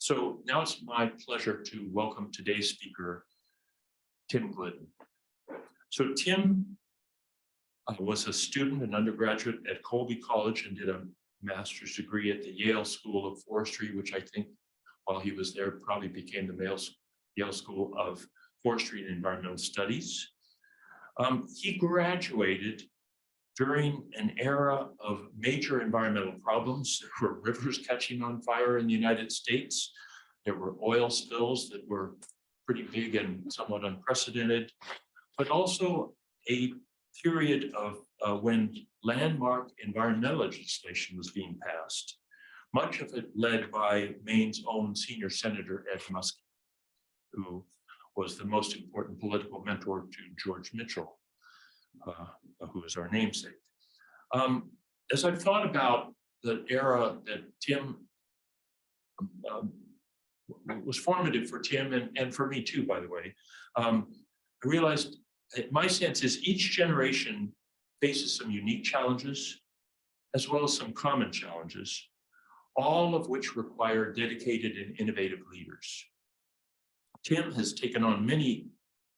So now it's my pleasure to welcome today's speaker, Tim Glidden. So Tim was a student, an undergraduate at Colby College, and did a master's degree at the Yale School of Forestry, which I think while he was there probably became the Yale School of Forestry and Environmental Studies. He graduated during an era of major environmental problems. There were rivers catching on fire in the United States. There were oil spills that were pretty big and somewhat unprecedented, but also a period of when landmark environmental legislation was being passed, much of it led by Maine's own senior senator, Ed Muskie, who was the most important political mentor to George Mitchell, who is our namesake. As I've thought about the era that Tim was formative for Tim and for me too, by the way, I realized that my sense is each generation faces some unique challenges as well as some common challenges, all of which require dedicated and innovative leaders. Tim has taken on many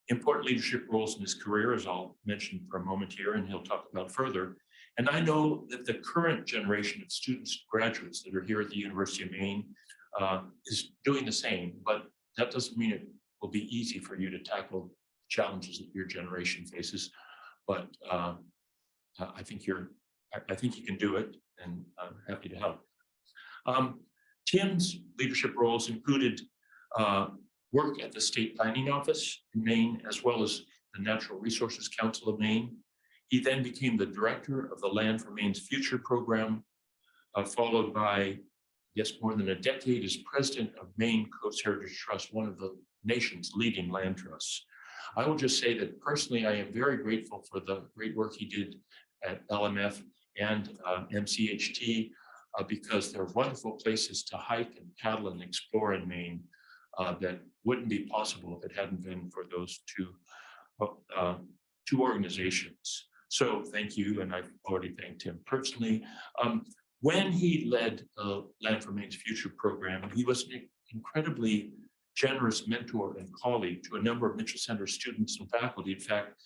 important leadership roles in his career, as I'll mention for a moment here, and he'll talk about further. And I know that the current generation of students, graduates that are here at the University of Maine is doing the same, but that doesn't mean it will be easy for you to tackle challenges that your generation faces. But I think you can do it, and I'm happy to help. Tim's leadership roles included work at the State Planning Office in Maine, as well as the Natural Resources Council of Maine. He then became the director of the Land for Maine's Future program, followed by, more than a decade as president of Maine Coast Heritage Trust, one of the nation's leading land trusts. I will just say that personally, I am very grateful for the great work he did at LMF and MCHT, because they're wonderful places to hike and paddle and explore in Maine that wouldn't be possible if it hadn't been for those two organizations. So thank you, and I've already thanked him personally. When he led the Land for Maine's Future program, he was an incredibly generous mentor and colleague to a number of Mitchell Center students and faculty. In fact,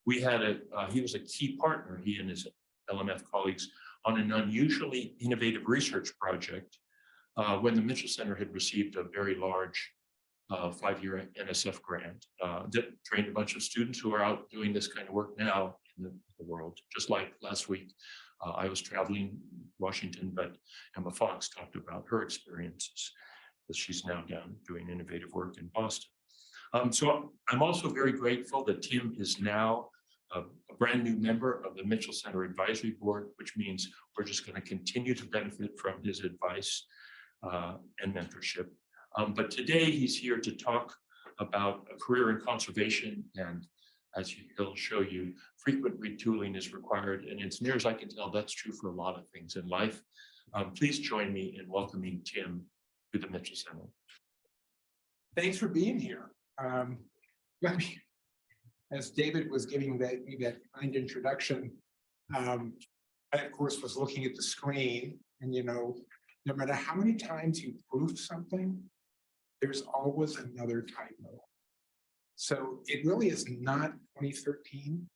he was a key partner, he and his LMF colleagues, on an unusually innovative research project when the Mitchell Center had received a very large 5-year NSF grant that trained a bunch of students who are out doing this kind of work now in the world. Just like last week, I was traveling Washington, but Emma Fox talked about her experiences, that she's now down doing innovative work in Boston. So I'm also very grateful that Tim is now a brand new member of the Mitchell Center Advisory Board, which means we're just going to continue to benefit from his advice and mentorship. But today he's here to talk about a career in conservation, and as he'll show you, frequent retooling is required, and as near as I can tell, that's true for a lot of things in life. Please join me in welcoming Tim to the Mitchell Center. Thanks for being here. As David was giving me that kind introduction, I of course was looking at the screen, and no matter how many times you prove something, there's always another typo. So it really is not 2013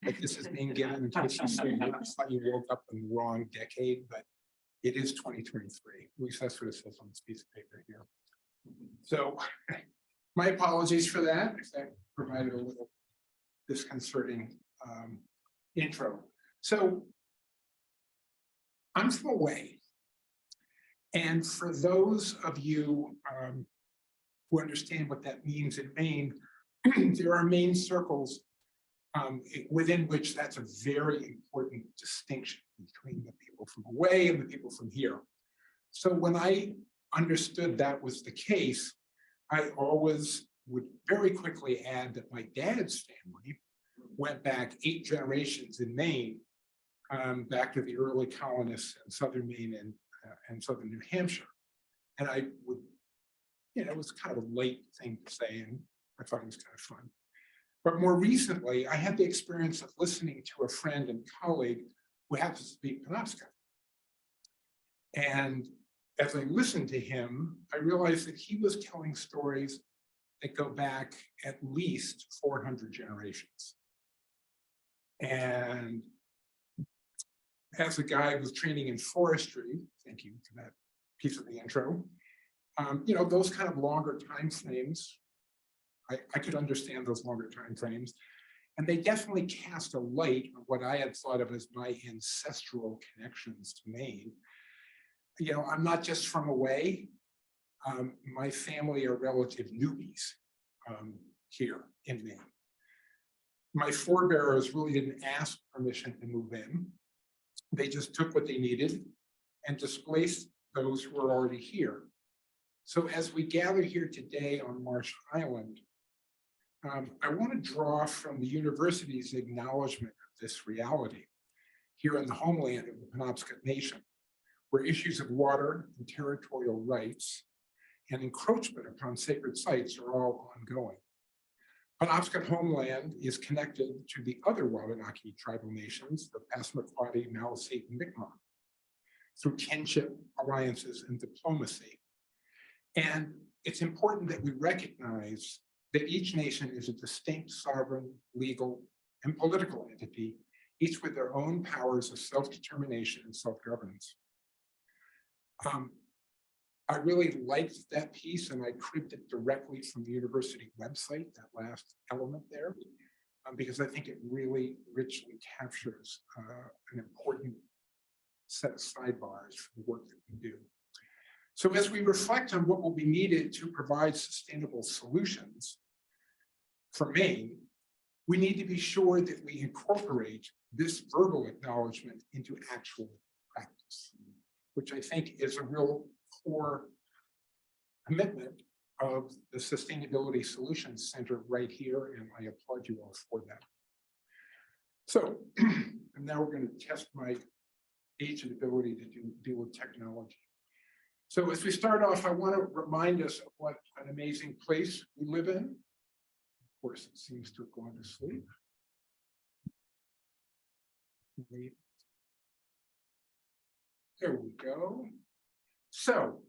that this is being given, in case you say you woke up in the wrong decade, but it is 2023. At least that's what it says on this piece of paper here. So my apologies for that, if that provided a little disconcerting intro. So I'm from away. And for those of you who understand what that means in Maine, there are Maine circles within which that's a very important distinction between the people from away and the people from here. So when I understood that was the case, I always would very quickly add that my dad's family went back 8 generations in Maine, back to the early colonists in southern Maine and southern New Hampshire. And I would, it was kind of a late thing to say, and I thought it was kind of fun. But more recently, I had the experience of listening to a friend and colleague who happens to speak Penobscot. And as I listened to him, I realized that he was telling stories that go back at least 400 generations. And as a guy with training in forestry, thank you for that piece of the intro, you know, those kind of longer time frames, I could understand those longer time frames. And they definitely cast a light on what I had thought of as my ancestral connections to Maine. You know, I'm not just from away. My family are relative newbies here in Maine. My forebears really didn't ask permission to move in. They just took what they needed and displaced those who were already here. So as we gather here today on Marsh Island, I want to draw from the university's acknowledgement of this reality here in the homeland of the Penobscot Nation, where issues of water and territorial rights and encroachment upon sacred sites are all ongoing. Penobscot homeland is connected to the other Wabanaki tribal nations, the Passamaquoddy, Maliseet, and Mi'kmaq, through kinship, alliances, and diplomacy. And it's important that we recognize that each nation is a distinct sovereign, legal, and political entity, each with their own powers of self-determination and self-governance. I really liked that piece, and I cribbed it directly from the university website, that last element there, because I think it really richly captures an important set of sidebars for the work that we do. So as we reflect on what will be needed to provide sustainable solutions for Maine, we need to be sure that we incorporate this verbal acknowledgement into actual practice, which I think is a real core commitment of the Sustainability Solutions Center right here, and I applaud you all for that. So, and now we're going to test my age and ability to deal with technology. So as we start off, I want to remind us of what an amazing place we live in. Of course, it seems to have gone to sleep. There we go. So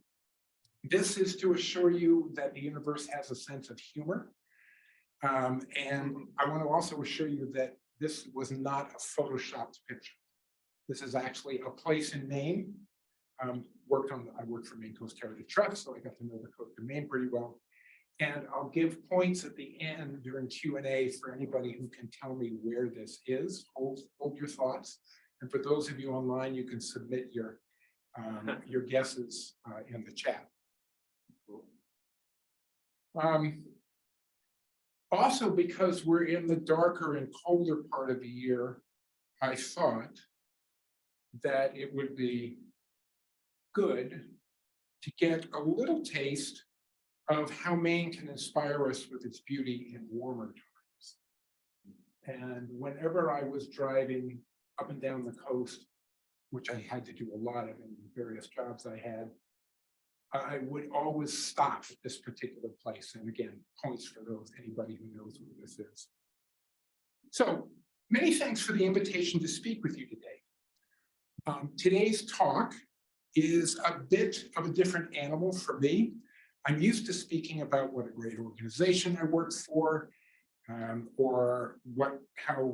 this is to assure you that the universe has a sense of humor. And I want to also assure you that this was not a photoshopped picture. This is actually a place in Maine. I worked for Maine Coast Heritage Trust, so I got to know the coast of Maine pretty well. And I'll give points at the end during Q&A for anybody who can tell me where this is. Hold your thoughts. And for those of you online, you can submit your guesses in the chat. Also, because we're in the darker and colder part of the year, I thought that it would be good to get a little taste of how Maine can inspire us with its beauty in warmer times. And whenever I was driving up and down the coast, which I had to do a lot of in various jobs I had, I would always stop at this particular place. And again, points for anybody who knows what this is. So many thanks for the invitation to speak with you today. Today's talk is a bit of a different animal for me. I'm used to speaking about what a great organization I work for, or how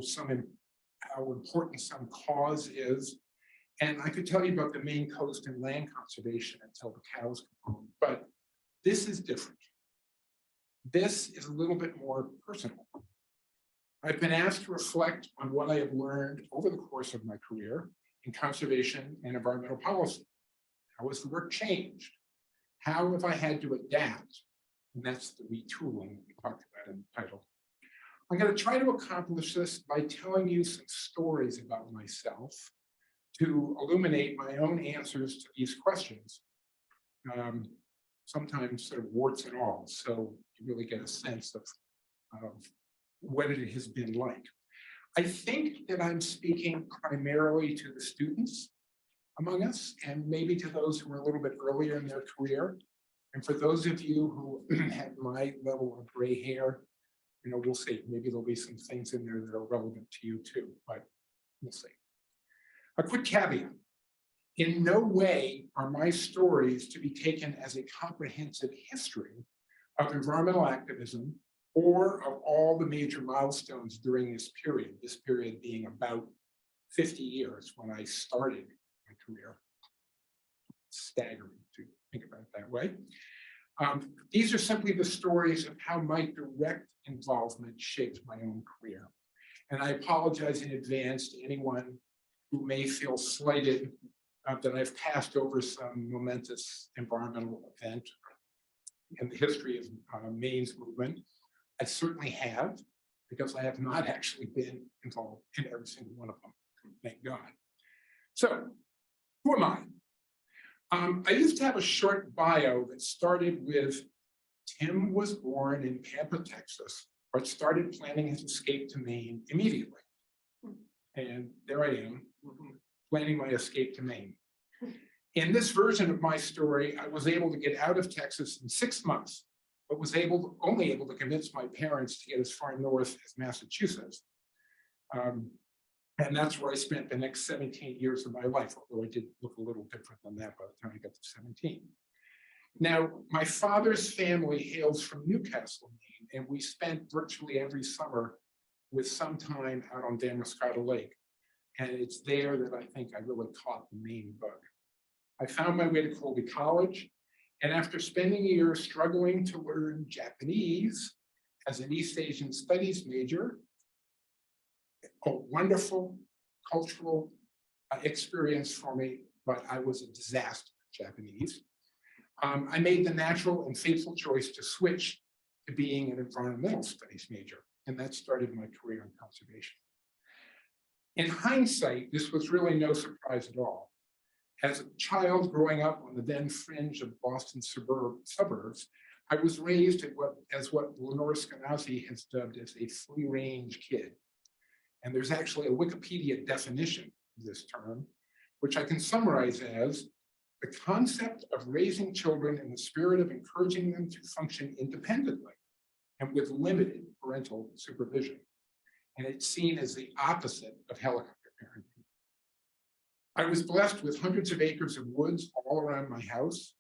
important some cause is. And I could tell you about the Maine coast and land conservation until the cows come home, but this is different. This is a little bit more personal. I've been asked to reflect on what I have learned over the course of my career in conservation and environmental policy. How has the work changed? How have I had to adapt? And that's the retooling we talked about in the title. I'm going to try to accomplish this by telling you some stories about myself to illuminate my own answers to these questions, sometimes sort of warts and all, so you really get a sense of what it has been like. I think that I'm speaking primarily to the students among us, and maybe to those who are a little bit earlier in their career. And for those of you who have my level of gray hair, you know, we'll see. Maybe there'll be some things in there that are relevant to you too, but we'll see. A quick caveat. In no way are my stories to be taken as a comprehensive history of environmental activism or of all the major milestones during this period being about 50 years when I started my career. Staggering to think about it that way. These are simply the stories of how my direct involvement shaped my own career. And I apologize in advance to anyone who may feel slighted that I've passed over some momentous environmental event in the history of Maine's movement. I certainly have, because I have not actually been involved in every single one of them, thank God. So, who am I? I used to have a short bio that started with Tim was born in Pampa, Texas, but started planning his escape to Maine immediately. And there I am, planning my escape to Maine. In this version of my story, I was able to get out of Texas in 6 months, but was only able to convince my parents to get as far north as Massachusetts. And that's where I spent the next 17 years of my life, although I did look a little different than that by the time I got to 17. Now, my father's family hails from Newcastle, Maine, and we spent virtually every summer with some time out on Damariscotta Lake. And it's there that I think I really caught the Maine bug. I found my way to Colby College, and after spending a year struggling to learn Japanese as an East Asian Studies major, a wonderful cultural experience for me, but I was a disaster at Japanese. I made the natural and fateful choice to switch to being an environmental studies major, and that started my career in conservation. In hindsight, this was really no surprise at all. As a child growing up on the then fringe of Boston suburbs, I was raised as what Lenore Skenazy has dubbed as a free-range kid. And there's actually a Wikipedia definition of this term, which I can summarize as the concept of raising children in the spirit of encouraging them to function independently and with limited parental supervision. And it's seen as the opposite of helicopter parenting. I was blessed with hundreds of acres of woods all around my house.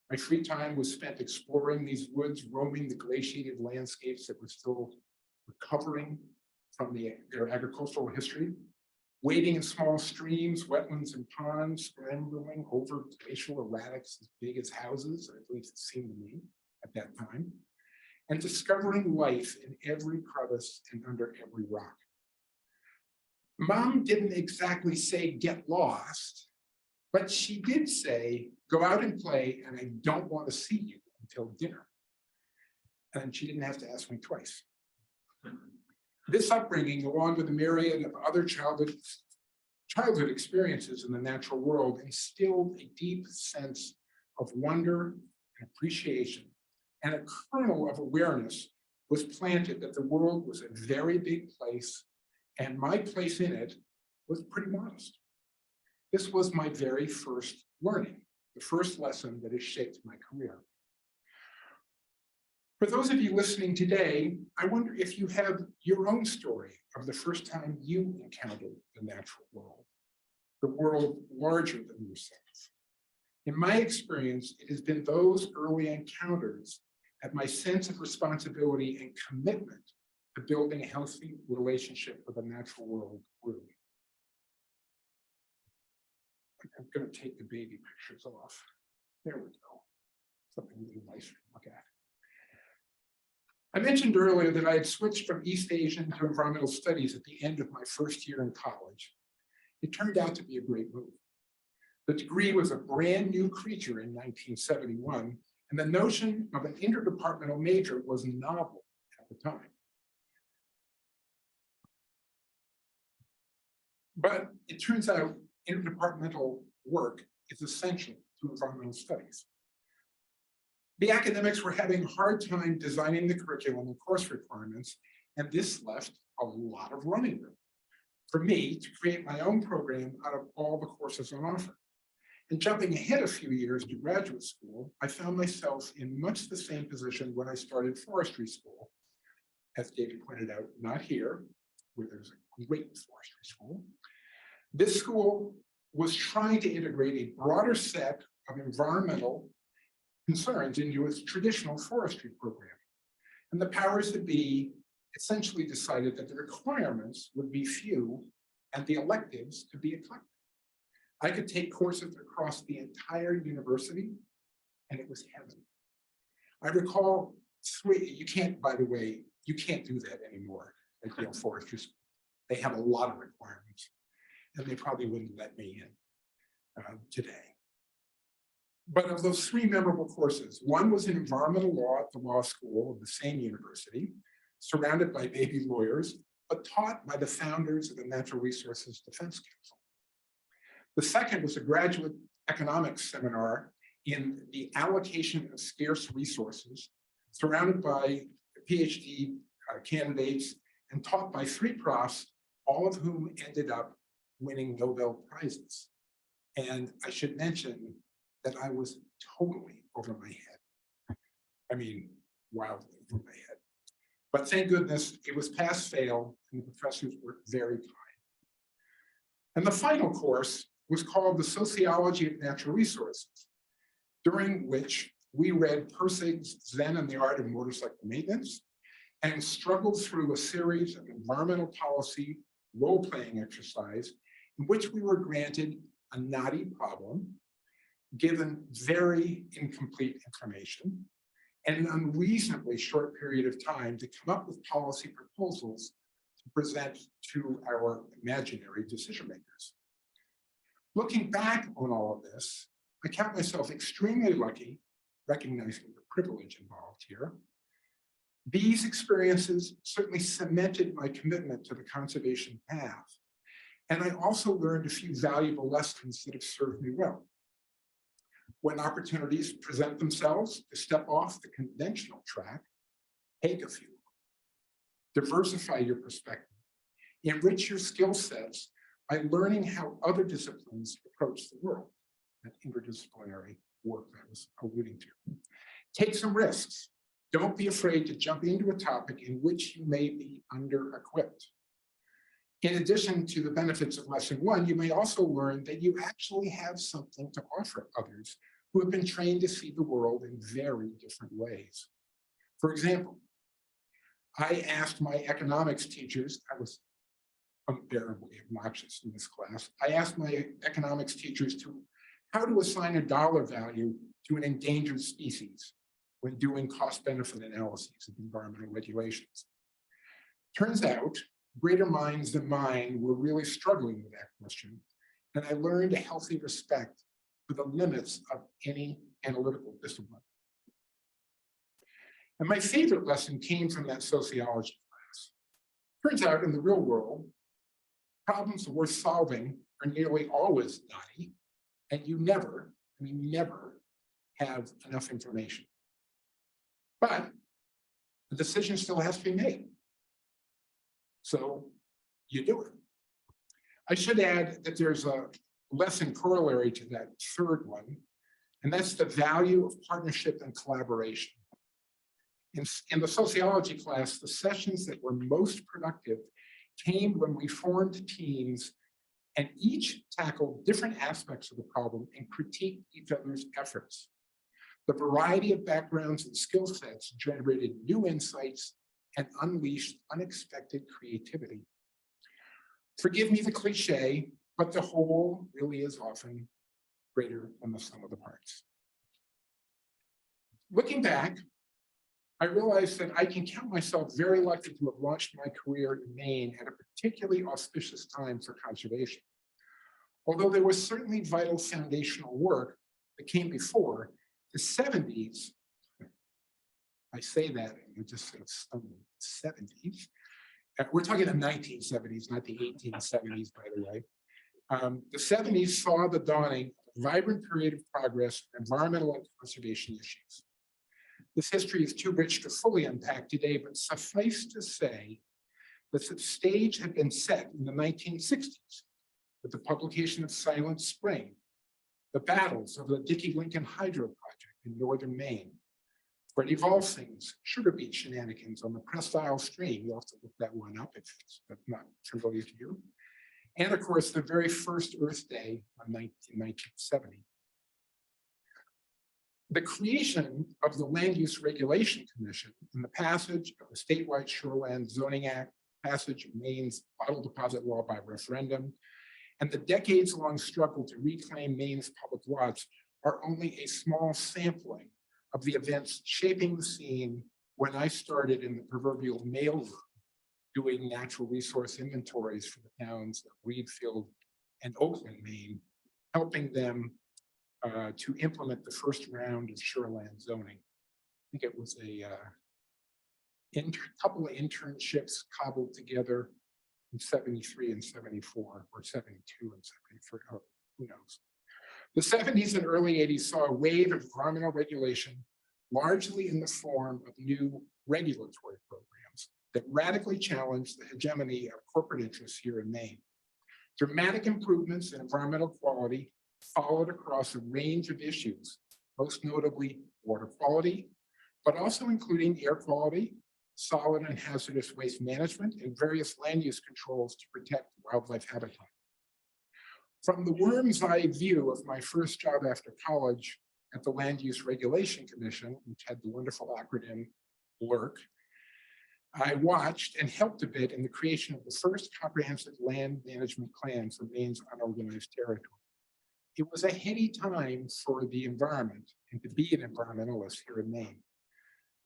My free time was spent exploring these woods, roaming the glaciated landscapes that were still recovering from their agricultural history, wading in small streams, wetlands, and ponds, scrambling over glacial erratics as big as houses, at least it seemed to me at that time, and discovering life in every crevice and under every rock. Mom didn't exactly say get lost, but she did say go out and play, and I don't want to see you until dinner. And she didn't have to ask me twice. This upbringing, along with a myriad of other childhood experiences in the natural world, instilled a deep sense of wonder and appreciation, and a kernel of awareness was planted that the world was a very big place, and my place in it was pretty modest. This was my very first learning, the first lesson that has shaped my career. For those of you listening today, I wonder if you have your own story of the first time you encountered the natural world, the world larger than yourself. In my experience, it has been those early encounters that my sense of responsibility and commitment to building a healthy relationship with the natural world grew. I'm going to take the baby pictures off. There we go. Something really nice to look at. I mentioned earlier that I had switched from East Asian to environmental studies at the end of my first year in college. It turned out to be a great move. The degree was a brand new creature in 1971, and the notion of an interdepartmental major was novel at the time. But it turns out interdepartmental work is essential to environmental studies. The academics were having a hard time designing the curriculum and course requirements, and this left a lot of running room for me to create my own program out of all the courses on offer. And jumping ahead a few years to graduate school, I found myself in much the same position when I started forestry school. As David pointed out, not here, where there's a great forestry school. This school was trying to integrate a broader set of environmental concerns into its traditional forestry program. And the powers that be essentially decided that the requirements would be few and the electives could be eclectic. I could take courses across the entire university, and it was heaven. I recall you can't, by the way, you can't do that anymore at Yale Forestry. They have a lot of requirements, and they probably wouldn't let me in today. But of those 3 memorable courses, one was in environmental law at the law school of the same university, surrounded by baby lawyers, but taught by the founders of the Natural Resources Defense Council. The second was a graduate economics seminar in the allocation of scarce resources, surrounded by PhD candidates and taught by 3 profs, all of whom ended up winning Nobel Prizes. And I should mention that I was totally over my head. I mean, wildly over my head. But thank goodness it was pass-fail, and the professors were very kind. And the final course was called The Sociology of Natural Resources, during which we read Persig's Zen and the Art of Motorcycle Maintenance and struggled through a series of environmental policy role-playing exercise in which we were granted a knotty problem, given very incomplete information, and an unreasonably short period of time to come up with policy proposals to present to our imaginary decision makers. Looking back on all of this, I count myself extremely lucky, recognizing the privilege involved here. These experiences certainly cemented my commitment to the conservation path, and I also learned a few valuable lessons that have served me well. When opportunities present themselves to step off the conventional track, take a few. Diversify your perspective. Enrich your skill sets by learning how other disciplines approach the world, that interdisciplinary work I was alluding to. Take some risks. Don't be afraid to jump into a topic in which you may be under-equipped. In addition to the benefits of lesson 1, you may also learn that you actually have something to offer others who have been trained to see the world in very different ways. For example, I asked my economics teachers, I was unbearably obnoxious in this class, I asked my economics teachers how to assign a dollar value to an endangered species when doing cost-benefit analyses of environmental regulations. Turns out, greater minds than mine were really struggling with that question, and I learned a healthy respect for the limits of any analytical discipline. And my favorite lesson came from that sociology class. Turns out in the real world, problems worth solving are nearly always knotty, and you never have enough information. But the decision still has to be made. So you do it. I should add that there's a lesson corollary to that third one, and that's the value of partnership and collaboration. In the sociology class, the sessions that were most productive came when we formed teams and each tackled different aspects of the problem and critiqued each other's efforts. The variety of backgrounds and skill sets generated new insights and unleashed unexpected creativity. Forgive me the cliche, but the whole really is often greater than the sum of the parts. Looking back, I realized that I can count myself very lucky to have launched my career in Maine at a particularly auspicious time for conservation. Although there was certainly vital foundational work that came before, the 70s, I say that and I just sort of stumble, 70s. We're talking the 1970s, not the 1870s, by the way. The 70s saw the dawning of a vibrant period of progress in environmental and conservation issues. This history is too rich to fully unpack today, but suffice to say that the stage had been set in the 1960s with the publication of Silent Spring, the battles of the Dickey-Lincoln Hydro Project in northern Maine, Freddie Volsing's sugar beet shenanigans on the Presque Isle Stream. You'll have to look that one up if it's not familiar to you. and of course, the very first Earth Day in 1970. The creation of the Land Use Regulation Commission and the passage of the statewide Shoreland Zoning Act, passage of Maine's bottle deposit law by referendum, and the decades-long struggle to reclaim Maine's public lots are only a small sampling of the events shaping the scene when I started in the proverbial mailroom doing natural resource inventories for the towns of Reedfield and Oakland, Maine, helping them to implement the first round of shoreland zoning. I think it was a couple of internships cobbled together in 73 and 74, or 72 and 73, oh, who knows. The 70s and early 80s saw a wave of environmental regulation, largely in the form of new regulatory programs that radically challenged the hegemony of corporate interests here in Maine. Dramatic improvements in environmental quality followed across a range of issues, most notably water quality, but also including air quality, solid and hazardous waste management, and various land use controls to protect wildlife habitat. From the worm's eye view of my first job after college at the Land Use Regulation Commission, which had the wonderful acronym LURC, I watched and helped a bit in the creation of the first comprehensive land management plan for Maine's unorganized territory. It was a heady time for the environment and to be an environmentalist here in Maine.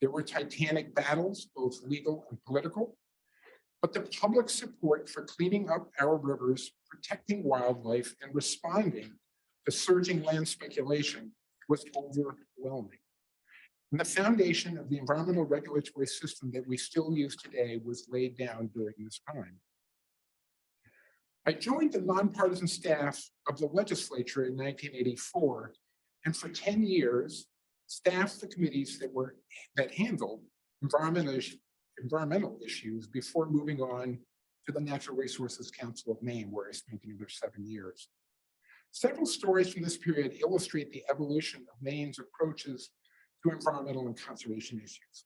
There were titanic battles, both legal and political, but the public support for cleaning up our rivers, protecting wildlife, and responding to surging land speculation was overwhelming. And the foundation of the environmental regulatory system that we still use today was laid down during this time. I joined the nonpartisan staff of the legislature in 1984, and for 10 years, staffed the committees that handled environmental issues before moving on to the Natural Resources Council of Maine, where I spent another 7 years. Several stories from this period illustrate the evolution of Maine's approaches to environmental and conservation issues.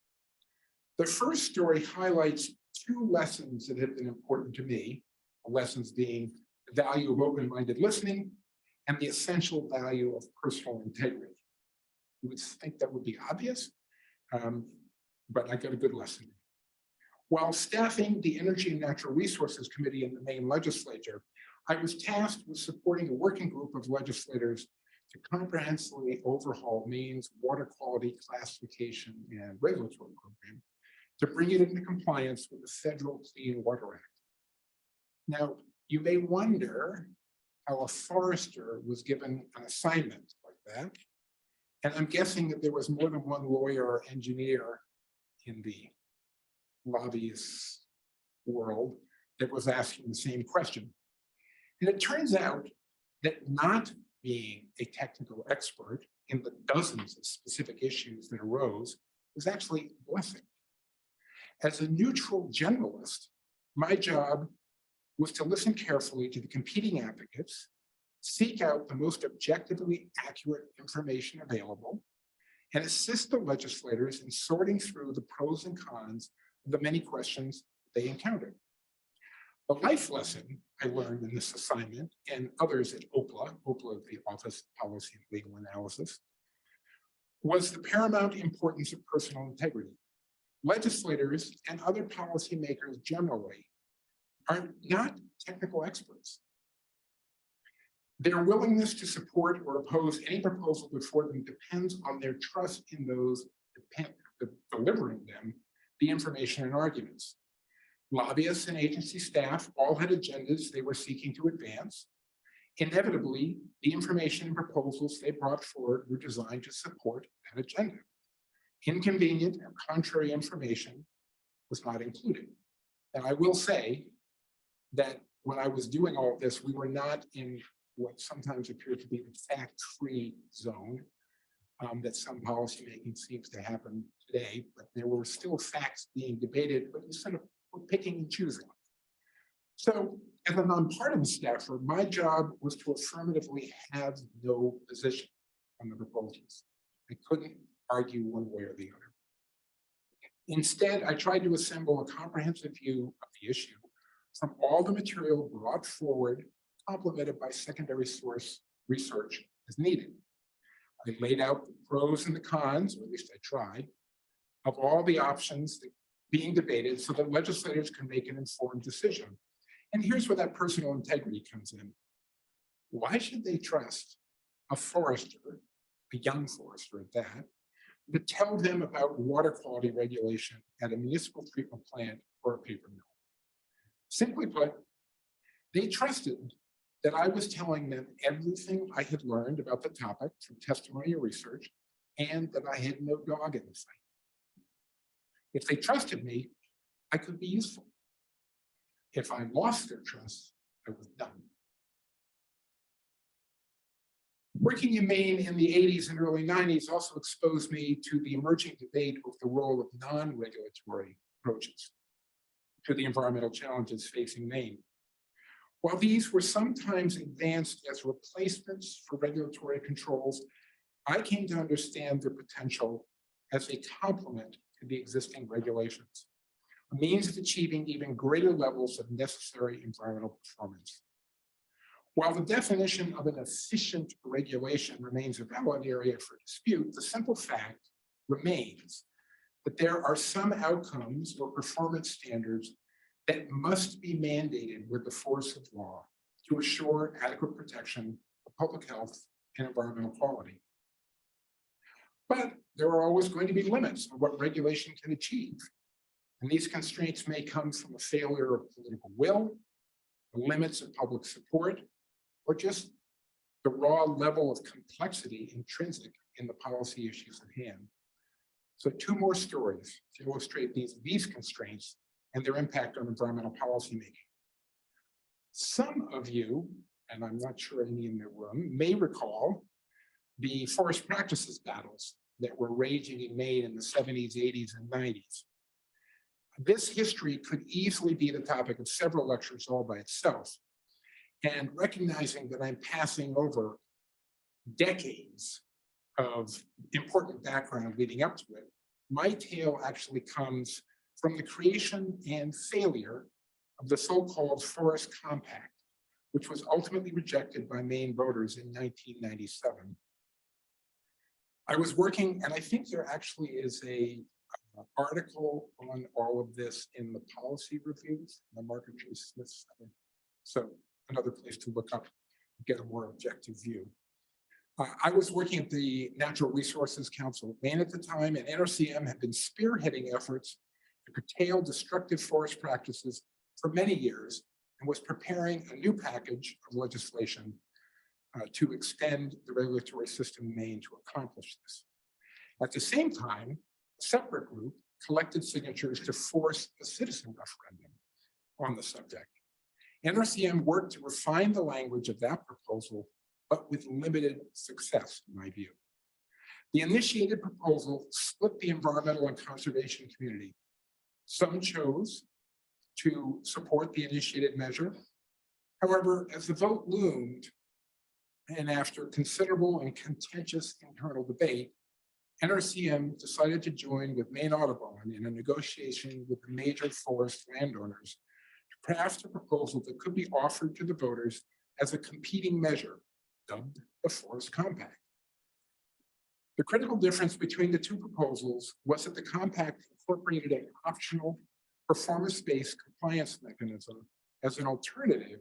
The first story highlights two lessons that have been important to me, the lessons being the value of open-minded listening and the essential value of personal integrity. You would think that would be obvious, but I got a good lesson. While staffing the Energy and Natural Resources Committee in the Maine Legislature, I was tasked with supporting a working group of legislators to comprehensively overhaul Maine's water quality classification and regulatory program to bring it into compliance with the Federal Clean Water Act. Now, you may wonder how a forester was given an assignment like that. And I'm guessing that there was more than one lawyer or engineer in the lobbyist world that was asking the same question. And it turns out that not being a technical expert in the dozens of specific issues that arose was actually a blessing. As a neutral generalist, my job was to listen carefully to the competing advocates, seek out the most objectively accurate information available, and assist the legislators in sorting through the pros and cons of the many questions they encountered. The life lesson I learned in this assignment and others at OPLA, the Office of Policy and Legal Analysis, was the paramount importance of personal integrity. Legislators and other policymakers generally are not technical experts. Their willingness to support or oppose any proposal before them depends on their trust in those delivering them the information and arguments. Lobbyists and agency staff all had agendas they were seeking to advance. Inevitably, the information and proposals they brought forward were designed to support that agenda. Inconvenient or contrary information was not included. And I will say that when I was doing all of this, we were not in what sometimes appears to be the fact-free zone that some policymaking seems to happen today, but there were still facts being debated, but you sort of were picking and choosing. So as a nonpartisan staffer, my job was to affirmatively have no position on the proposals. I couldn't argue one way or the other. Instead, I tried to assemble a comprehensive view of the issue from all the material brought forward, complemented by secondary source research as needed. I laid out the pros and the cons, or at least I tried, of all the options being debated so that legislators can make an informed decision. And here's where that personal integrity comes in. Why should they trust a forester, a young forester at that, to tell them about water quality regulation at a municipal treatment plant or a paper mill? Simply put, they trusted that I was telling them everything I had learned about the topic from testimony or research, and that I had no dog in the fight. If they trusted me, I could be useful. If I lost their trust, I was done. Working in Maine in the 80s and early 90s also exposed me to the emerging debate of the role of non-regulatory approaches to the environmental challenges facing Maine. While these were sometimes advanced as replacements for regulatory controls, I came to understand their potential as a complement to the existing regulations, a means of achieving even greater levels of necessary environmental performance. While the definition of an efficient regulation remains a valid area for dispute, the simple fact remains that there are some outcomes or performance standards that must be mandated with the force of law to assure adequate protection of public health and environmental quality. But there are always going to be limits on what regulation can achieve. And these constraints may come from a failure of political will, the limits of public support, or just the raw level of complexity intrinsic in the policy issues at hand. So two more stories to illustrate these constraints and their impact on environmental policymaking. Some of you, and I'm not sure any in the room, may recall the forest practices battles that were raging in Maine in the 70s, 80s, and 90s. This history could easily be the topic of several lectures all by itself. And recognizing that I'm passing over decades of important background leading up to it, my tale actually comes from the creation and failure of the so-called Forest Compact, which was ultimately rejected by Maine voters in 1997. I was working, and I think there actually is a article on all of this in the policy reviews, the Margaret J. Smith Center. So another place to look up, get a more objective view. I was working at the Natural Resources Council of Maine at the time, and NRCM had been spearheading efforts to curtail destructive forest practices for many years and was preparing a new package of legislation to extend the regulatory system in Maine to accomplish this. At the same time, a separate group collected signatures to force a citizen referendum on the subject. NRCM worked to refine the language of that proposal, but with limited success, in my view. The initiated proposal split the environmental and conservation community. Some chose to support the initiated measure. However, as the vote loomed, and after considerable and contentious internal debate, NRCM decided to join with Maine Audubon in a negotiation with the major forest landowners to craft a proposal that could be offered to the voters as a competing measure, dubbed the Forest Compact. The critical difference between the two proposals was that the compact incorporated an optional performance-based compliance mechanism as an alternative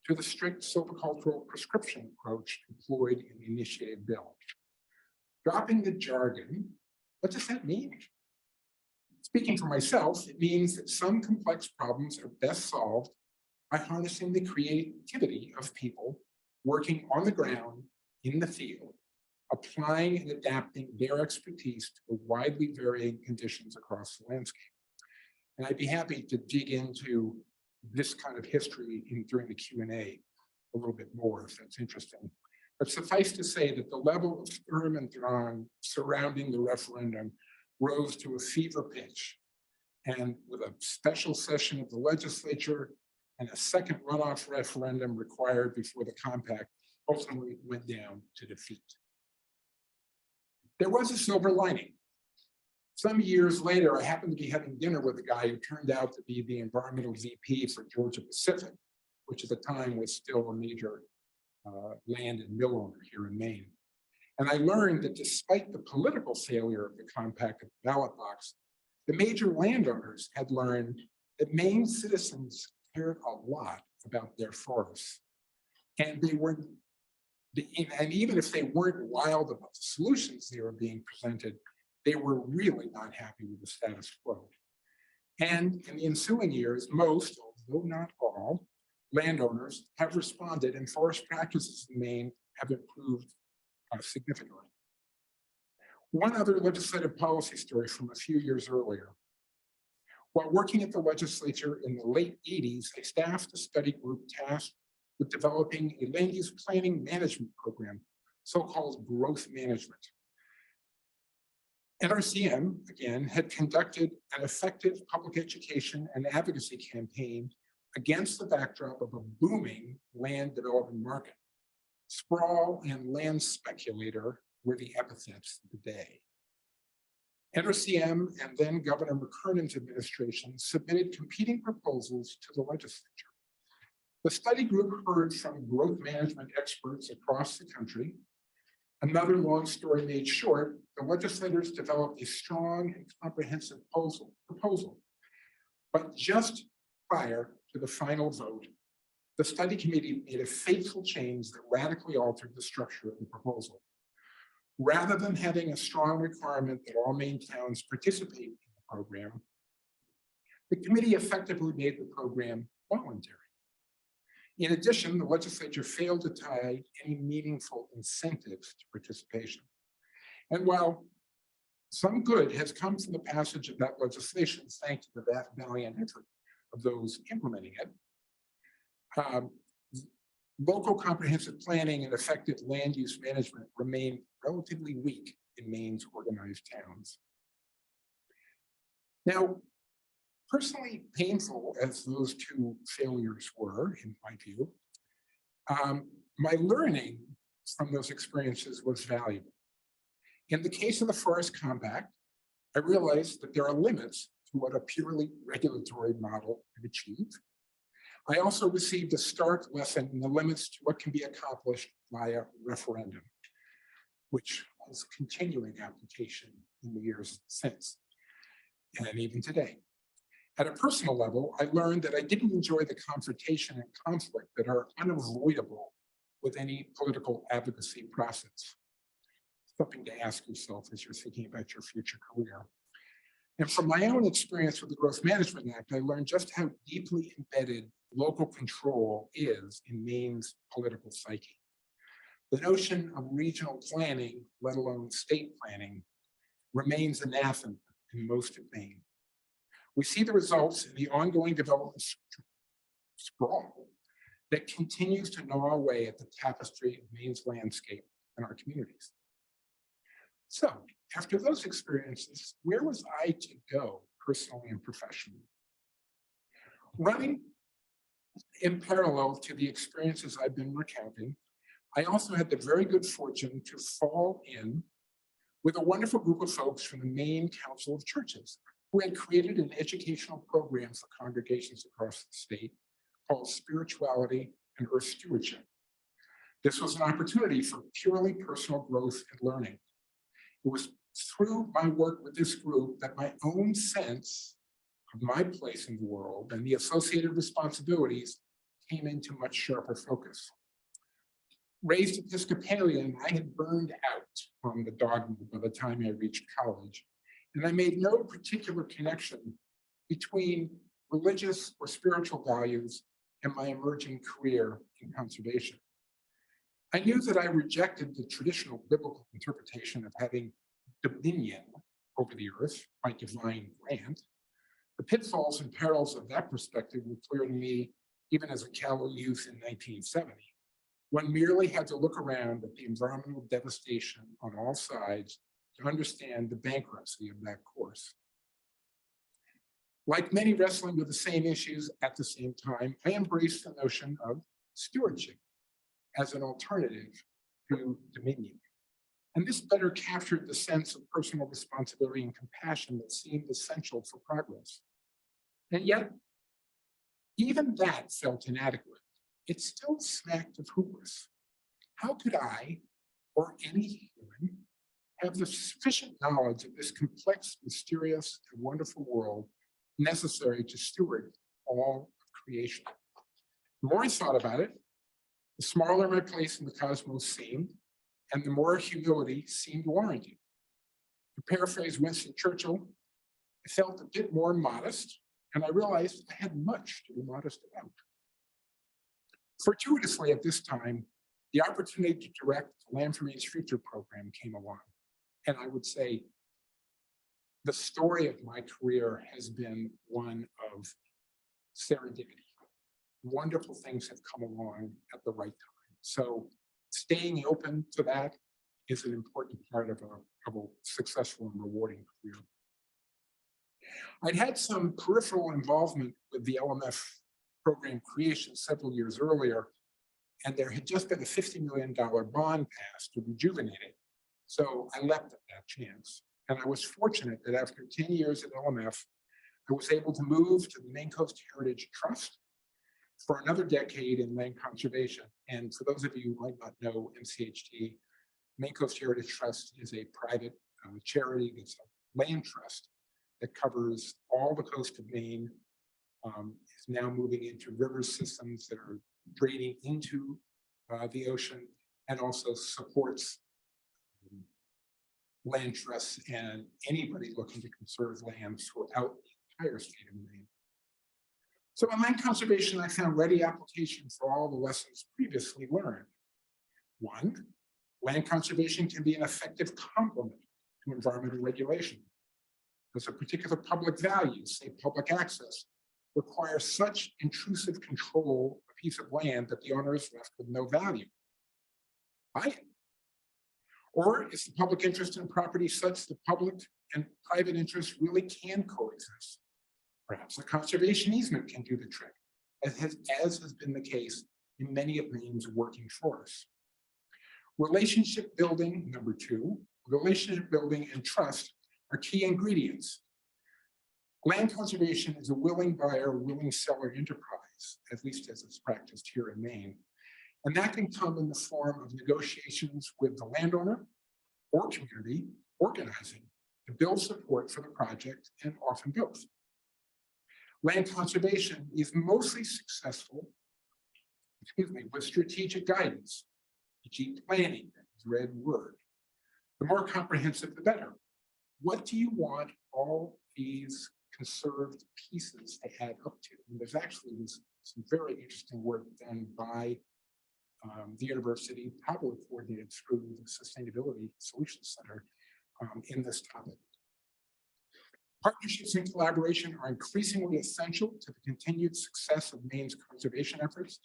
to the strict silvicultural prescription approach employed in the initiated bill. Dropping the jargon, what does that mean? Speaking for myself, it means that some complex problems are best solved by harnessing the creativity of people working on the ground, in the field, applying and adapting their expertise to the widely varying conditions across the landscape. And I'd be happy to dig into this kind of history during the Q&A a little bit more if that's interesting. But suffice to say that the level of sturm and drang surrounding the referendum rose to a fever pitch. And with a special session of the legislature and a second runoff referendum required before the compact ultimately went down to defeat. There was a silver lining. Some years later, I happened to be having dinner with a guy who turned out to be the environmental VP for Georgia Pacific, which at the time was still a major land and mill owner here in Maine. And I learned that despite the political failure of the compact at the ballot box, the major landowners had learned that Maine citizens cared a lot about their forests. And they weren't, and even if they weren't wild about the solutions they were being presented, they were really not happy with the status quo. And in the ensuing years, most, although not all, landowners have responded, and forest practices in Maine have improved significantly. One other legislative policy story from a few years earlier. While working at the legislature in the late 80s, I staffed a study group tasked with developing a land use planning management program, so-called growth management. NRCM, again, had conducted an effective public education and advocacy campaign against the backdrop of a booming land development market. Sprawl and land speculator were the epithets of the day. NRCM and then Governor McKernan's administration submitted competing proposals to the legislature. The study group heard from growth management experts across the country. Another long story made short, the legislators developed a strong and comprehensive proposal. But just prior to the final vote, the study committee made a fateful change that radically altered the structure of the proposal. Rather than having a strong requirement that all Maine towns participate in the program, the committee effectively made the program voluntary. In addition, the legislature failed to tie any meaningful incentives to participation. And while some good has come from the passage of that legislation, thanks to the valiant effort of those implementing it, local comprehensive planning and effective land use management remain relatively weak in Maine's organized towns. Now, personally painful as those two failures were, in my view, my learning from those experiences was valuable. In the case of the Forest Compact, I realized that there are limits to what a purely regulatory model can achieve. I also received a stark lesson in the limits to what can be accomplished via referendum, which has continuing application in the years since, and even today. At a personal level, I learned that I didn't enjoy the confrontation and conflict that are unavoidable with any political advocacy process. Something to ask yourself as you're thinking about your future career. And from my own experience with the Growth Management Act, I learned just how deeply embedded local control is in Maine's political psyche. The notion of regional planning, let alone state planning, remains anathema in most of Maine. We see the results in the ongoing development sprawl that continues to gnaw away at the tapestry of Maine's landscape and our communities. So, after those experiences, where was I to go personally and professionally? Running in parallel to the experiences I've been recounting, I also had the very good fortune to fall in with a wonderful group of folks from the Maine Council of Churches, who had created an educational program for congregations across the state called Spirituality and Earth Stewardship. This was an opportunity for purely personal growth and learning. It was through my work with this group that my own sense of my place in the world and the associated responsibilities came into much sharper focus. Raised Episcopalian, I had burned out on the dogma by the time I reached college, and I made no particular connection between religious or spiritual values and my emerging career in conservation. I knew that I rejected the traditional biblical interpretation of having dominion over the earth by divine grant. The pitfalls and perils of that perspective were clear to me even as a callow youth in 1970. One merely had to look around at the environmental devastation on all sides to understand the bankruptcy of that course. Like many wrestling with the same issues at the same time, I embraced the notion of stewardship as an alternative to dominion. And this better captured the sense of personal responsibility and compassion that seemed essential for progress. And yet, even that felt inadequate. It still smacked of hubris. How could I, or any human, have the sufficient knowledge of this complex, mysterious, and wonderful world necessary to steward all of creation? The more I thought about it, the smaller my place in the cosmos seemed, and the more humility seemed warranted. To paraphrase Winston Churchill, I felt a bit more modest, and I realized I had much to be modest about. Fortuitously at this time, the opportunity to direct the Land for Maine's Future program came along. And I would say the story of my career has been one of serendipity. Wonderful things have come along at the right time. So staying open to that is an important part of a successful and rewarding career. I'd had some peripheral involvement with the LMF program creation several years earlier, and there had just been a $50 million bond passed to rejuvenate it. So I leapt at that chance. And I was fortunate that after 10 years at LMF, I was able to move to the Maine Coast Heritage Trust for another decade in land conservation. And for those of you who might not know MCHT, Maine Coast Heritage Trust is a private charity. It's a land trust that covers all the coast of Maine, is now moving into river systems that are draining into the ocean, and also supports land trusts and anybody looking to conserve land throughout the entire state of Maine. So in land conservation, I found ready application for all the lessons previously learned. One, land conservation can be an effective complement to environmental regulation. Because a particular public value, say public access, requires such intrusive control of a piece of land that the owner is left with no value. Buy it. Or is the public interest in property such that public and private interests really can coexist? Perhaps a conservation easement can do the trick, as has been the case in many of Maine's working forests. Relationship building, number two, relationship building and trust are key ingredients. Land conservation is a willing buyer, willing seller enterprise, at least as it's practiced here in Maine. And that can come in the form of negotiations with the landowner or community organizing to build support for the project, and often both. Land conservation is mostly successful, with strategic guidance, e.g. planning, red word. The more comprehensive, the better. What do you want all these conserved pieces to add up to? And there's actually some very interesting work done by the university, probably coordinated through the Sustainability Solutions Center in this topic. Partnerships and collaboration are increasingly essential to the continued success of Maine's conservation efforts.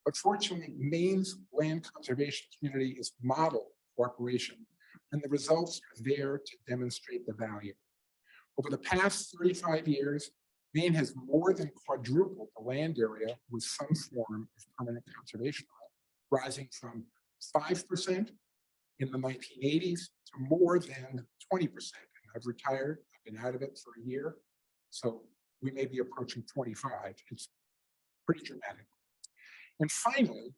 But fortunately, Maine's land conservation community is model cooperation, and the results are there to demonstrate the value. Over the past 35 years, Maine has more than quadrupled the land area with some form of permanent conservation, rising from 5% in the 1980s to more than 20%. I've retired, I've been out of it for a year, so we may be approaching 25. It's pretty dramatic. And finally,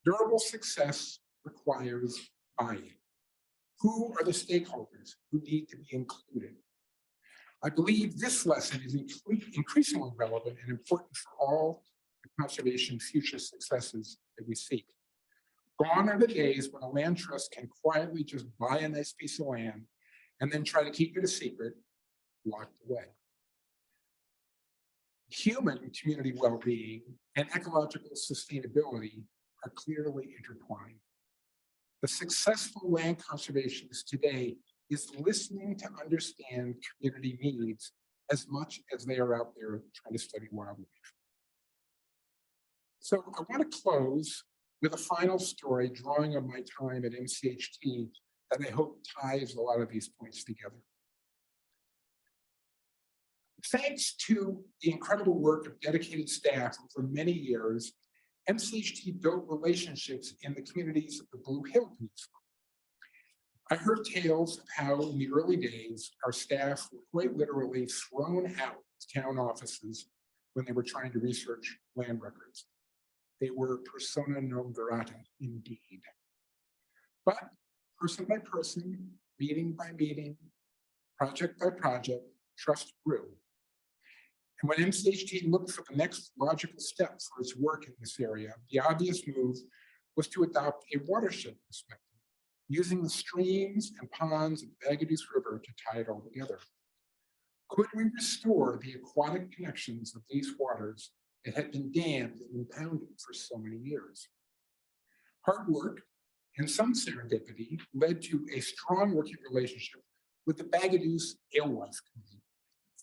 durable success requires buy-in. Who are the stakeholders who need to be included? I believe this lesson is increasingly relevant and important for all the conservation future successes that we seek. Gone are the days when a land trust can quietly just buy a nice piece of land and then try to keep it a secret, locked away. Human community well-being and ecological sustainability are clearly intertwined. The successful land conservationist today is listening to understand community needs as much as they are out there trying to study wildlife. So I want to close with a final story drawing on my time at MCHT that I hope ties a lot of these points together. Thanks to the incredible work of dedicated staff over many years, MCHT built relationships in the communities of the Blue Hill Peninsula. I heard tales of how in the early days, our staff were quite literally thrown out of town offices when they were trying to research land records. They were persona non grata indeed. But person by person, meeting by meeting, project by project, trust grew. And when MCHT looked for the next logical step for its work in this area, the obvious move was to adopt a watershed perspective, using the streams and ponds of the Vagaduce River to tie it all together. Could we restore the aquatic connections of these waters that had been dammed and impounded for so many years? Hard work and some serendipity led to a strong working relationship with the Vagaduce Alewife Committee,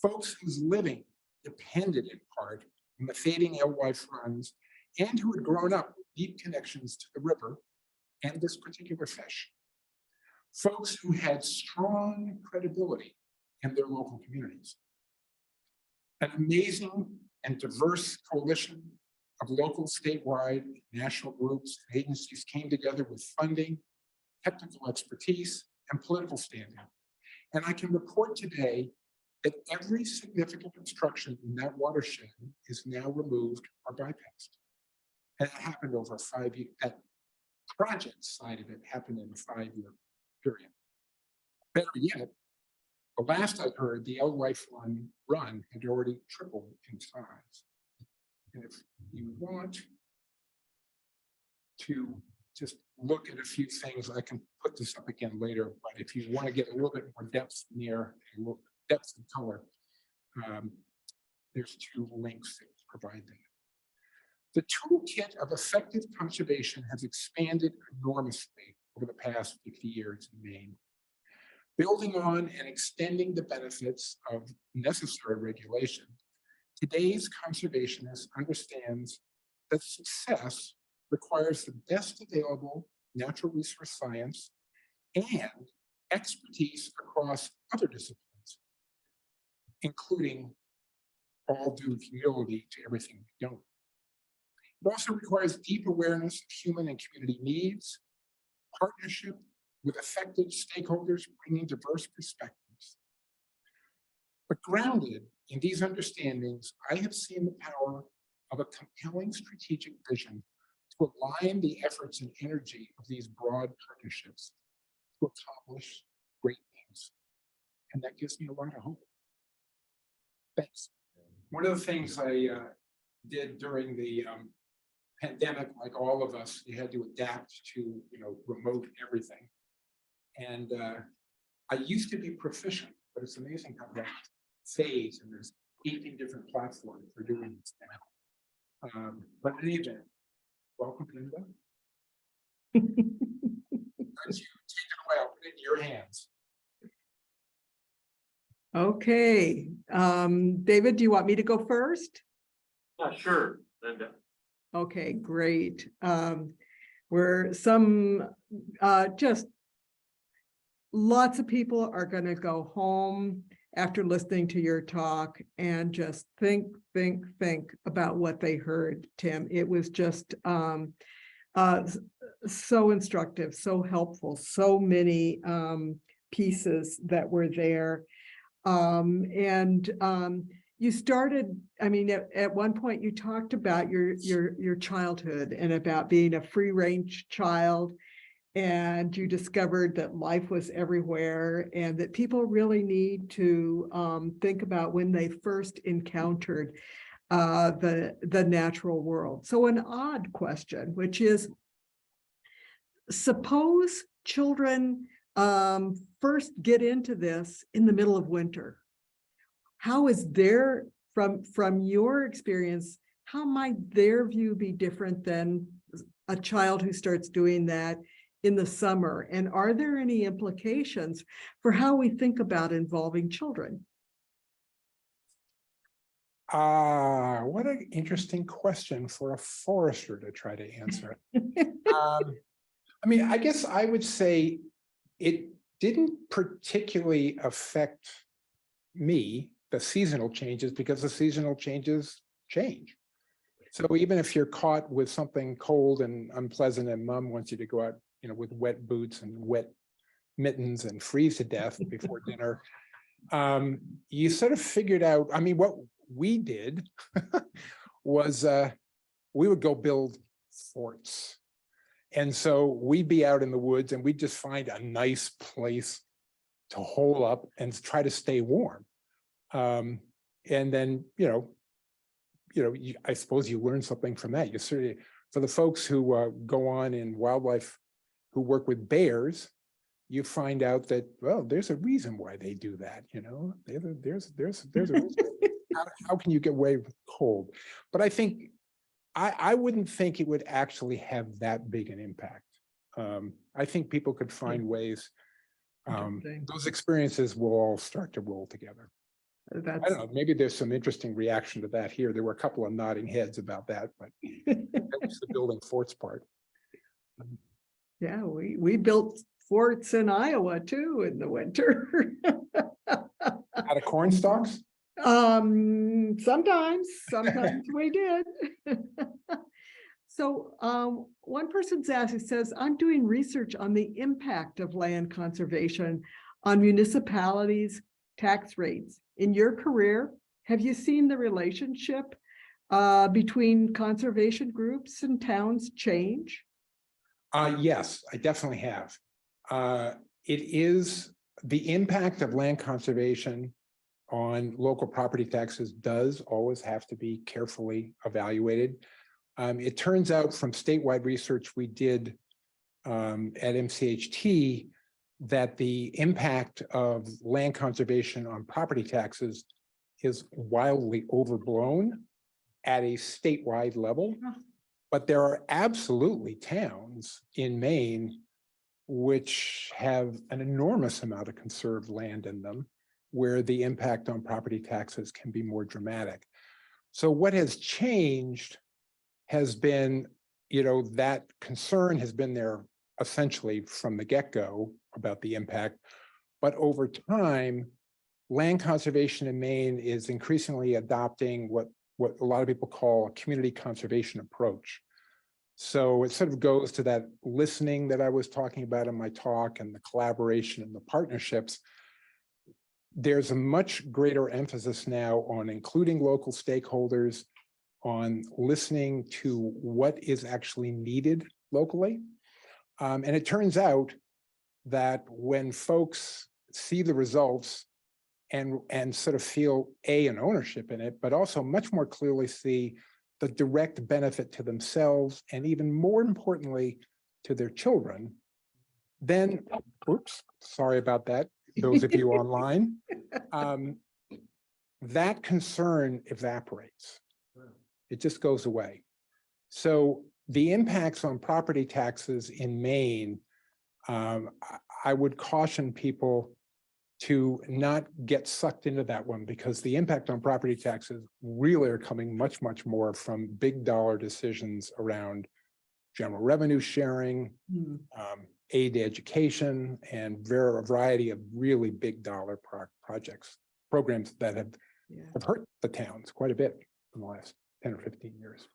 folks whose living depended in part on the fading alewife runs and who had grown up with deep connections to the river and this particular fish. Folks who had strong credibility in their local communities. An amazing and diverse coalition of local, statewide, national groups and agencies came together with funding, technical expertise, and political standing. And I can report today that every significant obstruction in that watershed is now removed or bypassed. And it happened over a 5-year, that project side of it happened in a 5-year period. Better yet, the last I heard, the Alewife run had already tripled in size. And if you want to just look at a few things, I can put this up again later, but if you want to get a little bit more depth near, a little depth and color, there's 2 links that provide that. The toolkit of effective conservation has expanded enormously over the past 50 years in Maine. Building on and extending the benefits of necessary regulation, today's conservationist understands that success requires the best available natural resource science and expertise across other disciplines, including all due humility to everything we don't. It also requires deep awareness of human and community needs, partnership with effective stakeholders bringing diverse perspectives. But grounded in these understandings, I have seen the power of a compelling strategic vision to align the efforts and energy of these broad partnerships to accomplish great things. And that gives me a lot of hope. Thanks. One of the things I did during the pandemic, like all of us, you had to adapt to remote everything. And I used to be proficient, but it's amazing how that fades, and there's 18 different platforms for doing this now. But in any event, welcome, Linda. As you take it away, I'll put it in your hands. Okay, David, do you want me to go first? Sure, Linda. Okay, great. We're some just lots of people are going to go home after listening to your talk and just think about what they heard, Tim. It was just so instructive, so helpful, so many pieces that were there. You started, I mean, at one point you talked about your childhood and about being a free range child, and you discovered that life was everywhere and that people really need to think about when they first encountered the natural world. So an odd question, which is, suppose children first get into this in the middle of winter. How is their, from your experience, how might their view be different than a child who starts doing that in the summer? And are there any implications for how we think about involving children? What an interesting question for a forester to try to answer. I mean, I guess I would say it didn't particularly affect me, the seasonal changes, because the seasonal changes change. So even if you're caught with something cold and unpleasant and mom wants you to go out, with wet boots and wet mittens and freeze to death before dinner, you sort of figured out, I mean, what we did was we would go build forts. And so we'd be out in the woods and we'd just find a nice place to hole up and try to stay warm. And then, I suppose you learn something from that. You certainly, for the folks who go on in wildlife, who work with bears, you find out that, well, there's a reason why they do that. There's a reason. How can you get away with cold? But I think I wouldn't think it would actually have that big an impact. I think people could find ways. Those experiences will all start to roll together. I don't know, maybe there's some interesting reaction to that here. There were a couple of nodding heads about that, but that was the building forts part. Yeah, we built forts in Iowa too in the winter. Out of corn stalks? Sometimes we did. So one person's asked, it says, I'm doing research on the impact of land conservation on municipalities' tax rates. In your career, have you seen the relationship between conservation groups and towns change? Yes, I definitely have. It is the impact of land conservation on local property taxes does always have to be carefully evaluated. It turns out from statewide research we did at MCHT that the impact of land conservation on property taxes is wildly overblown at a statewide level. But there are absolutely towns in Maine which have an enormous amount of conserved land in them, where the impact on property taxes can be more dramatic. So what has changed has been, that concern has been there essentially from the get-go about the impact. But over time, land conservation in Maine is increasingly adopting what a lot of people call a community conservation approach. So it sort of goes to that listening that I was talking about in my talk and the collaboration and the partnerships. There's a much greater emphasis now on including local stakeholders, on listening to what is actually needed locally. And it turns out that when folks see the results and sort of feel an ownership in it, but also much more clearly see the direct benefit to themselves and even more importantly to their children, then, oops, sorry about that, those of you online, that concern evaporates. It just goes away. So the impacts on property taxes in Maine, I would caution people to not get sucked into that one, because the impact on property taxes really are coming much, much more from big dollar decisions around general revenue sharing, aid to education, and a variety of really big dollar programs that have hurt the towns quite a bit in the last 10 or 15 years.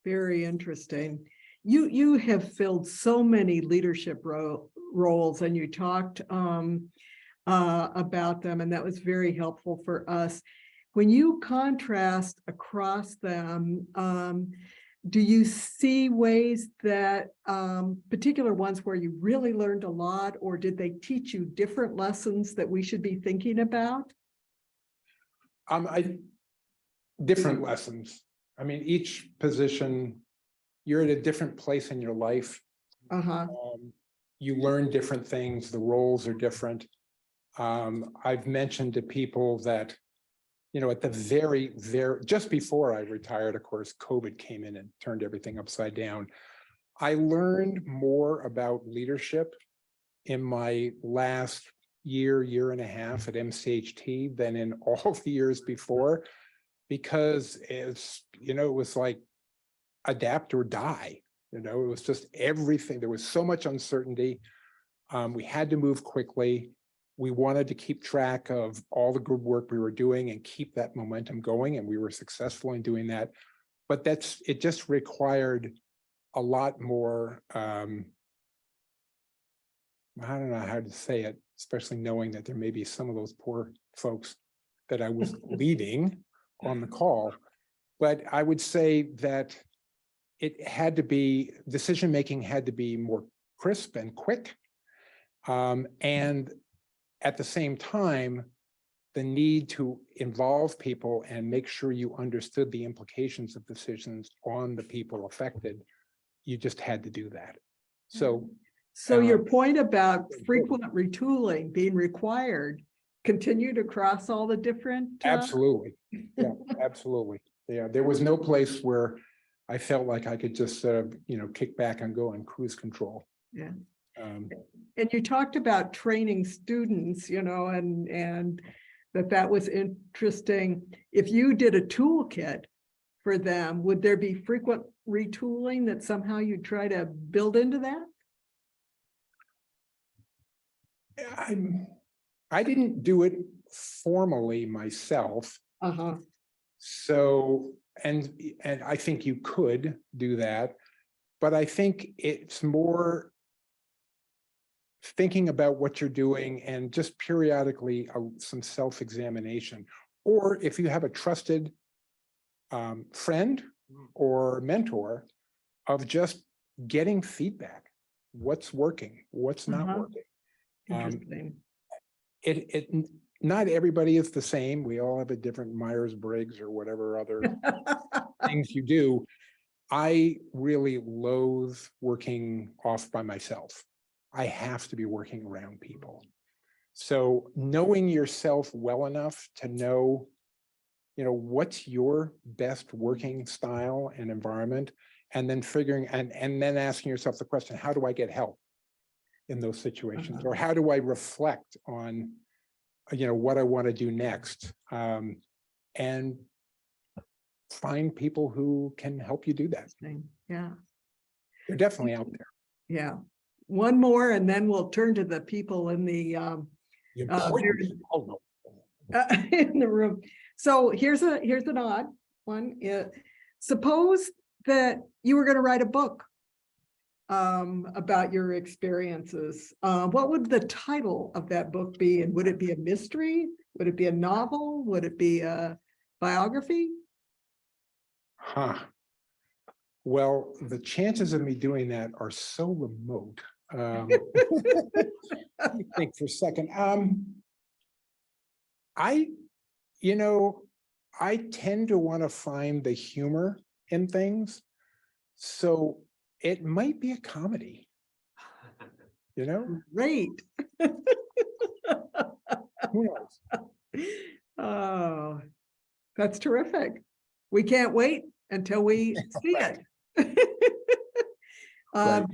Very interesting. You have filled so many leadership roles, and you talked about them, and that was very helpful for us. When you contrast across them, do you see ways that particular ones where you really learned a lot, or did they teach you different lessons that we should be thinking about? Different lessons. I mean, each position, you're at a different place in your life. You learn different things. The roles are different. I've mentioned to people that, at the just before I retired, of course, COVID came in and turned everything upside down. I learned more about leadership in my last year and a half at MCHT than in all the years before, because it was like adapt or die. It was just everything. There was so much uncertainty. We had to move quickly. We wanted to keep track of all the good work we were doing and keep that momentum going, and we were successful in doing that. But it just required a lot more I don't know how to say it, especially knowing that there may be some of those poor folks that I was leading on the call. But I would say that it had to be, decision-making had to be more crisp and quick. And at the same time, the need to involve people and make sure you understood the implications of decisions on the people affected, you just had to do that. So your point about frequent retooling being required continued across all the different. absolutely, yeah, absolutely. Yeah, there was no place where I felt like I could just kick back and go on cruise control. Yeah. And you talked about training students, and that was interesting. If you did a toolkit for them, would there be frequent retooling that somehow you try to build into that? I didn't do it formally myself. Uh-huh. So, and I think you could do that, but I think it's more thinking about what you're doing and just periodically some self-examination. Or if you have a trusted friend or mentor, of just getting feedback, what's working, what's not working. Interesting. Not everybody is the same. We all have a different Myers-Briggs or whatever other things you do. I really loathe working off by myself. I have to be working around people. So knowing yourself well enough to know, what's your best working style and environment, and then figuring and then asking yourself the question, how do I get help in those situations? Or how do I reflect on, what I want to do next? And find people who can help you do that. Yeah. They're definitely out there. Yeah. One more, and then we'll turn to the people in the in the room. So here's an odd one. Suppose that you were going to write a book about your experiences. What would the title of that book be? And would it be a mystery? Would it be a novel? Would it be a biography? Well, the chances of me doing that are so remote. Let me think for a second. I tend to want to find the humor in things. So it might be a comedy. Great. Who knows? Oh, that's terrific. We can't wait until we see it. Right.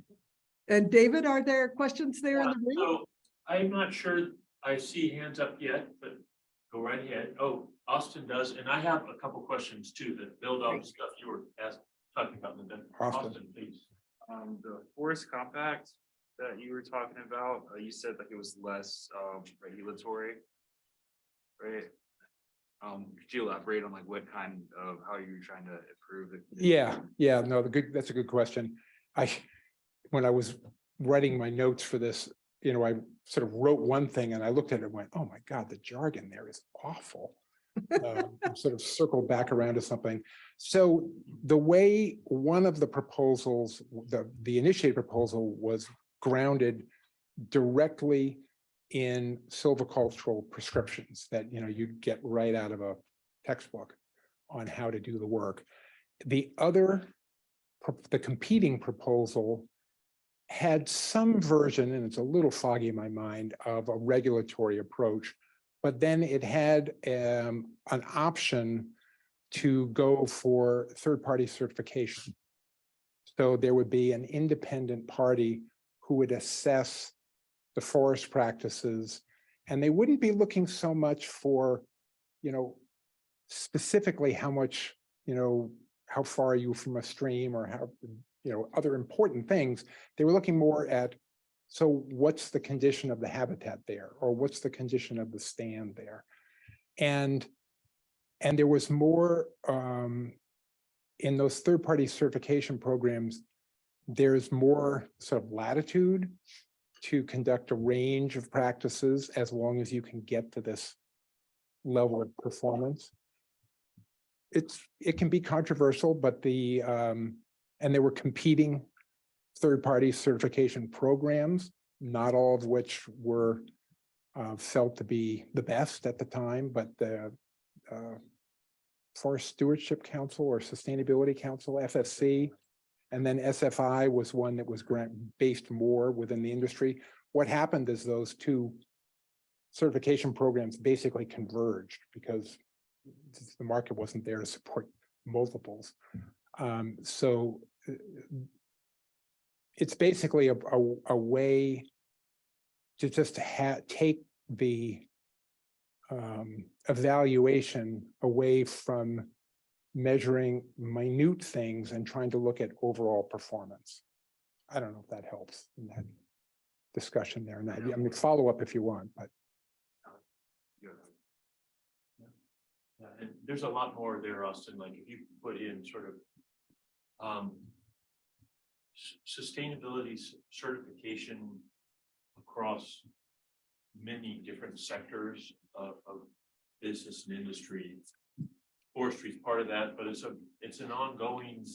And David, are there questions there in the room? So I'm not sure I see hands up yet, but go right ahead. Oh, Austin does, and I have a couple questions too that build on the stuff you were talking about. Austin, please. The forest compact that you were talking about, you said that it was less regulatory, right? Could you elaborate on what kind of how you're trying to improve it? Yeah, no, that's a good question. When I was writing my notes for this, I sort of wrote one thing and I looked at it and went, oh my God, the jargon there is awful. Sort of circled back around to something. So the way one of the proposals, the initiated proposal, was grounded directly in silvicultural prescriptions that you'd get right out of a textbook on how to do the work. The competing proposal had some version, and it's a little foggy in my mind, of a regulatory approach, but then it had an option to go for third-party certification. So there would be an independent party who would assess the forest practices, and they wouldn't be looking so much for, specifically how much, how far are you from a stream, or how, other important things. They were looking more at, so what's the condition of the habitat there, or what's the condition of the stand there? And there was more in those third-party certification programs, there's more sort of latitude to conduct a range of practices as long as you can get to this level of performance. It can be controversial, but and there were competing third-party certification programs, not all of which were felt to be the best at the time, but the Forest Stewardship Council or Sustainability Council, FSC, and then SFI was one that was based more within the industry. What happened is those two certification programs basically converged because the market wasn't there to support multiples. So it's basically a way to just take the evaluation away from measuring minute things and trying to look at overall performance. I don't know if that helps in that discussion there. And I mean, follow up if you want, but. Yeah, and there's a lot more there, Austin, like if you put in sort of sustainability certification across many different sectors of business and industry. Forestry is part of that, but it's an ongoing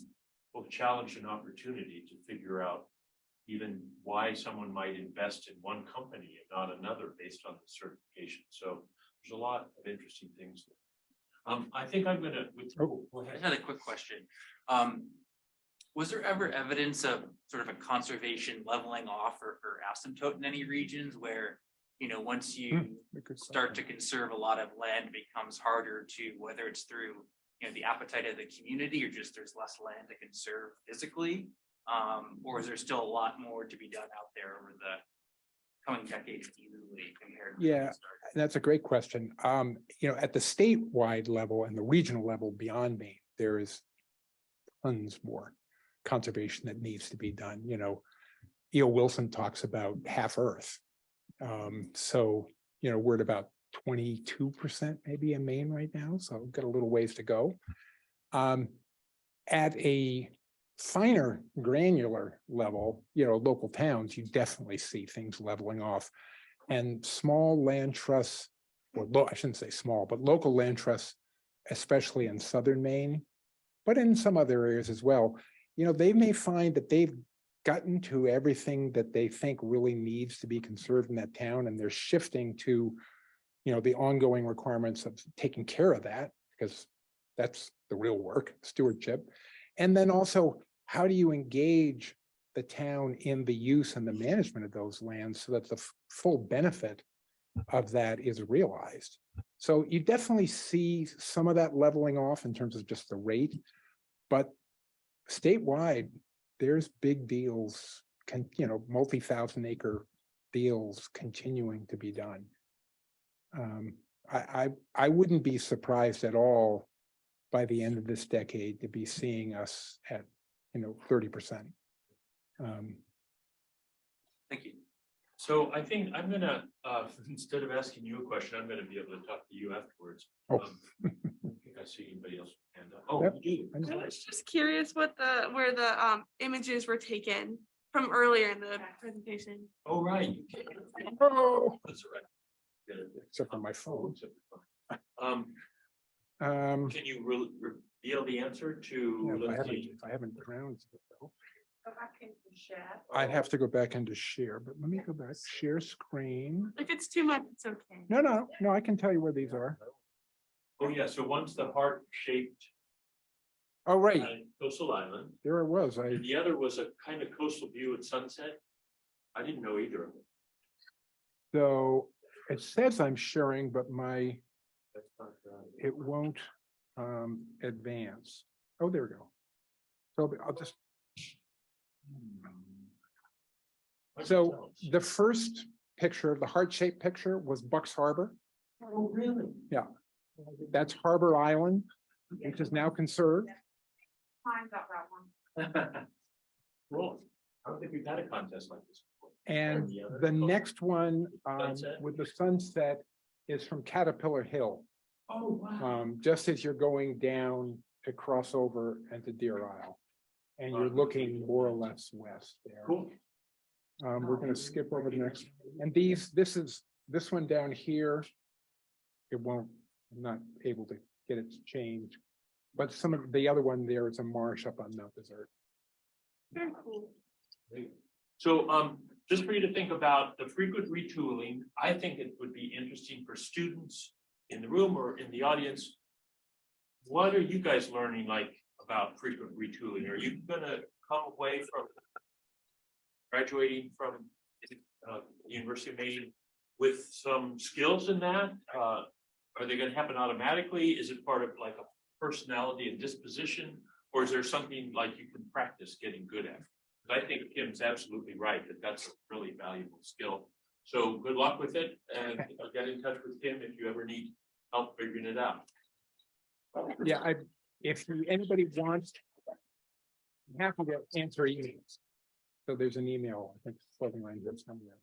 both challenge and opportunity to figure out even why someone might invest in one company and not another based on the certification. So there's a lot of interesting things there. I think I'm gonna. Go ahead. I had a quick question. Was there ever evidence of sort of a conservation leveling off or asymptote in any regions where, you know, once you start to conserve a lot of land, it becomes harder to, whether it's through, you know, the appetite of the community or just there's less land to conserve physically? Or is there still a lot more to be done out there over the coming decades easily compared to Yeah, that's a great question. You know, at the statewide level and the regional level beyond Maine, there is tons more conservation that needs to be done. You know, E.O. Wilson talks about half Earth. So, you know, we're at about 22% maybe in Maine right now. So we've got a little ways to go. At a finer granular level, you know, local towns, you definitely see things leveling off. And small land trusts, or I shouldn't say small, but local land trusts, especially in southern Maine, but in some other areas as well, you know, they may find that they've gotten to everything that they think really needs to be conserved in that town, and they're shifting to, you know, the ongoing requirements of taking care of that, because that's the real work, stewardship. And then also, how do you engage the town in the use and the management of those lands so that the full benefit of that is realized? So you definitely see some of that leveling off in terms of just the rate, but statewide, there's big deals, you know, multi-thousand acre deals continuing to be done. I wouldn't be surprised at all by the end of this decade to be seeing us at, you know, 30%. Thank you. So I think I'm gonna, instead of asking you a question, I'm gonna be able to talk to you afterwards. Oh. I think I see anybody else hand up. Oh, Yep. you do. I was just curious what where the images were taken from earlier in the presentation. Oh, right. Oh, That's all right. Get it. except for my phone. Can you reveal the answer to? Yeah, let's see. if I haven't drowned it though, Go back into share. I'd have to go back into share, but let me go back, share screen. If it's too much, it's okay. No, I can tell you where these are. Oh, yeah, so one's the heart-shaped Oh, right, coastal island, there it was. and the other was a kind of coastal view at sunset. I didn't know either of them. So it says I'm sharing, but That's not, it won't advance. Oh, there we go. So I'll just, so the first picture, the heart-shaped picture was Bucks Harbor. Oh, really? That's Harbor Island, which is now conserved. Time got that one. Well, I don't think we've had a contest like this before. And the other? the next one Sunset? with the sunset is from Caterpillar Hill. Oh, wow. Just as you're going down to cross over into Deer Isle. And you're looking more or less west there. Cool. We're gonna skip over the next, and this one down here. It won't, I'm not able to get it to change. But some of the other one there is a marsh up on Mount Desert. Very cool. So, just for you to think about the frequent retooling, I think it would be interesting for students in the room or in the audience. What are you guys learning like about frequent retooling? Are you gonna come away from graduating from the University of Maine with some skills in that? Are they gonna happen automatically? Is it part of like a personality and disposition? Or is there something like you can practice getting good at? Because I think Kim's absolutely right that that's a really valuable skill. So good luck with it and get in touch with Kim if you ever need help figuring it out. Yeah, anybody wants, I'm happy to answer emails. So there's an email, I think, floating around that's coming in.